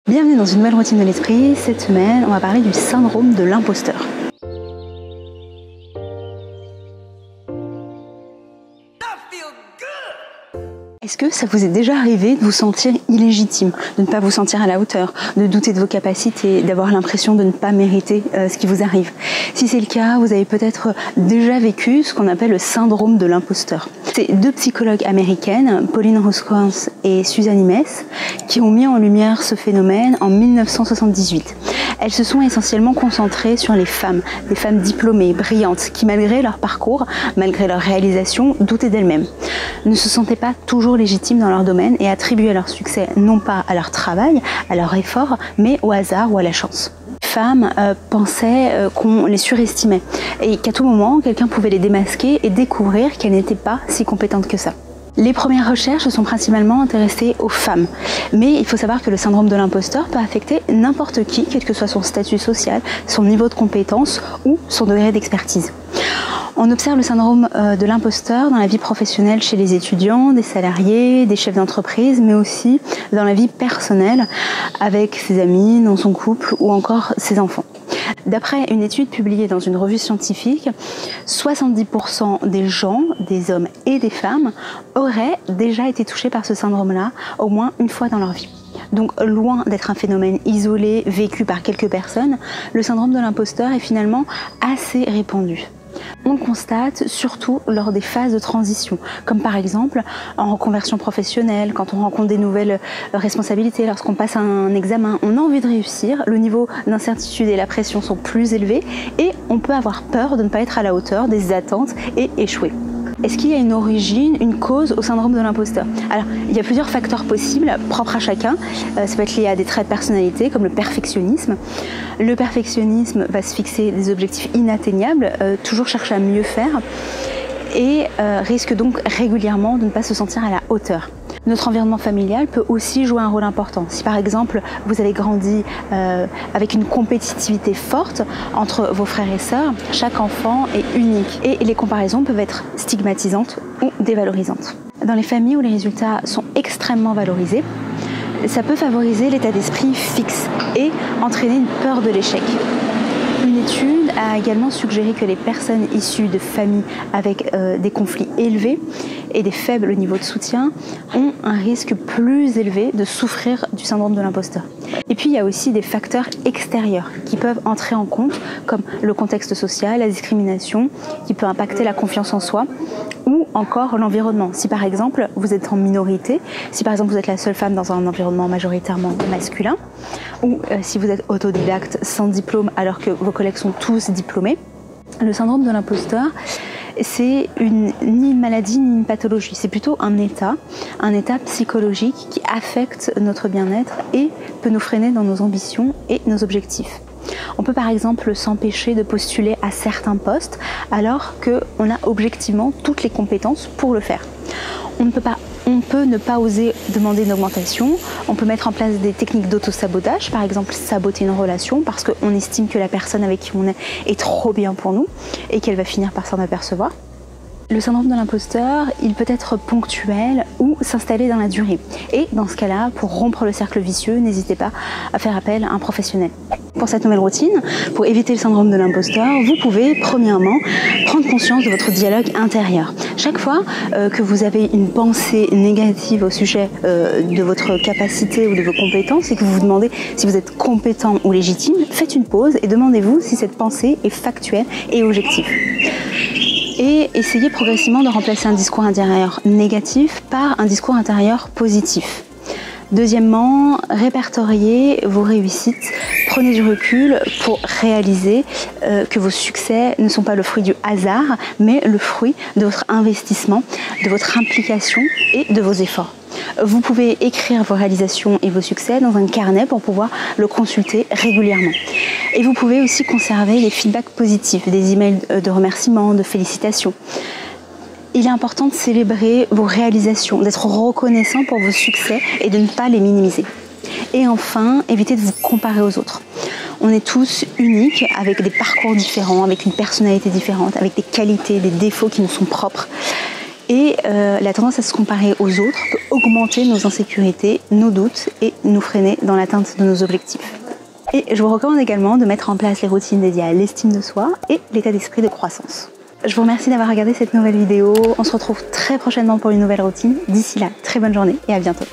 Bienvenue dans une nouvelle routine de l'esprit. Cette semaine, on va parler du syndrome de l'imposteur. Est-ce que ça vous est déjà arrivé de vous sentir illégitime, de ne pas vous sentir à la hauteur, de douter de vos capacités, d'avoir l'impression de ne pas mériter ce qui vous arrive? Si c'est le cas, vous avez peut-être déjà vécu ce qu'on appelle le syndrome de l'imposteur. C'est deux psychologues américaines, Pauline Roscoe et Suzanne Imes, qui ont mis en lumière ce phénomène en 1978. Elles se sont essentiellement concentrées sur les femmes diplômées, brillantes, qui malgré leur parcours, malgré leur réalisation, doutaient d'elles-mêmes, ne se sentaient pas toujours légitimes dans leur domaine et attribuaient leur succès non pas à leur travail, à leur effort, mais au hasard ou à la chance. Les femmes pensaient qu'on les surestimait et qu'à tout moment, quelqu'un pouvait les démasquer et découvrir qu'elles n'étaient pas si compétentes que ça. Les premières recherches se sont principalement intéressées aux femmes, mais il faut savoir que le syndrome de l'imposteur peut affecter n'importe qui, quel que soit son statut social, son niveau de compétence ou son degré d'expertise. On observe le syndrome de l'imposteur dans la vie professionnelle chez les étudiants, des salariés, des chefs d'entreprise, mais aussi dans la vie personnelle avec ses amis, dans son couple ou encore ses enfants. D'après une étude publiée dans une revue scientifique, 70% des gens, des hommes et des femmes, auraient déjà été touchés par ce syndrome-là au moins une fois dans leur vie. Donc loin d'être un phénomène isolé, vécu par quelques personnes, le syndrome de l'imposteur est finalement assez répandu. On le constate surtout lors des phases de transition, comme par exemple en reconversion professionnelle, quand on rencontre des nouvelles responsabilités, lorsqu'on passe un examen, on a envie de réussir, le niveau d'incertitude et la pression sont plus élevés et on peut avoir peur de ne pas être à la hauteur des attentes et échouer. Est-ce qu'il y a une origine, une cause au syndrome de l'imposteur? Alors, il y a plusieurs facteurs possibles, propres à chacun. Ça peut être lié à des traits de personnalité, comme le perfectionnisme. Le perfectionnisme va se fixer des objectifs inatteignables, toujours chercher à mieux faire, et risque donc régulièrement de ne pas se sentir à la hauteur. Notre environnement familial peut aussi jouer un rôle important. Si par exemple vous avez grandi avec une compétitivité forte entre vos frères et sœurs, chaque enfant est unique et les comparaisons peuvent être stigmatisantes ou dévalorisantes. Dans les familles où les résultats sont extrêmement valorisés, ça peut favoriser l'état d'esprit fixe et entraîner une peur de l'échec. Une étude a également suggéré que les personnes issues de familles avec des conflits élevés et des faibles niveaux de soutien ont un risque plus élevé de souffrir du syndrome de l'imposteur. Et puis il y a aussi des facteurs extérieurs qui peuvent entrer en compte, comme le contexte social, la discrimination, qui peut impacter la confiance en soi, ou encore l'environnement. Si par exemple vous êtes en minorité, si par exemple vous êtes la seule femme dans un environnement majoritairement masculin, ou si vous êtes autodidacte sans diplôme alors que vos collègues sont tous diplômés, le syndrome de l'imposteur, c'est ni une maladie ni une pathologie, c'est plutôt un état psychologique qui affecte notre bien-être et peut nous freiner dans nos ambitions et nos objectifs. On peut par exemple s'empêcher de postuler à certains postes alors qu'on a objectivement toutes les compétences pour le faire. On peut ne pas oser demander une augmentation, on peut mettre en place des techniques d'auto-sabotage, par exemple saboter une relation parce qu'on estime que la personne avec qui on est trop bien pour nous et qu'elle va finir par s'en apercevoir. Le syndrome de l'imposteur, il peut être ponctuel ou s'installer dans la durée. Et dans ce cas-là, pour rompre le cercle vicieux, n'hésitez pas à faire appel à un professionnel. Pour cette nouvelle routine, pour éviter le syndrome de l'imposteur, vous pouvez premièrement prendre conscience de votre dialogue intérieur. Chaque fois que vous avez une pensée négative au sujet de votre capacité ou de vos compétences et que vous vous demandez si vous êtes compétent ou légitime, faites une pause et demandez-vous si cette pensée est factuelle et objective. Et essayez progressivement de remplacer un discours intérieur négatif par un discours intérieur positif. Deuxièmement, répertoriez vos réussites, prenez du recul pour réaliser que vos succès ne sont pas le fruit du hasard, mais le fruit de votre investissement, de votre implication et de vos efforts. Vous pouvez écrire vos réalisations et vos succès dans un carnet pour pouvoir le consulter régulièrement. Et vous pouvez aussi conserver les feedbacks positifs, des emails de remerciements, de félicitations. Il est important de célébrer vos réalisations, d'être reconnaissant pour vos succès et de ne pas les minimiser. Et enfin, évitez de vous comparer aux autres. On est tous uniques, avec des parcours différents, avec une personnalité différente, avec des qualités, des défauts qui nous sont propres. Et la tendance à se comparer aux autres peut augmenter nos insécurités, nos doutes et nous freiner dans l'atteinte de nos objectifs. Et je vous recommande également de mettre en place les routines dédiées à l'estime de soi et l'état d'esprit de croissance. Je vous remercie d'avoir regardé cette nouvelle vidéo. On se retrouve très prochainement pour une nouvelle routine. D'ici là, très bonne journée et à bientôt.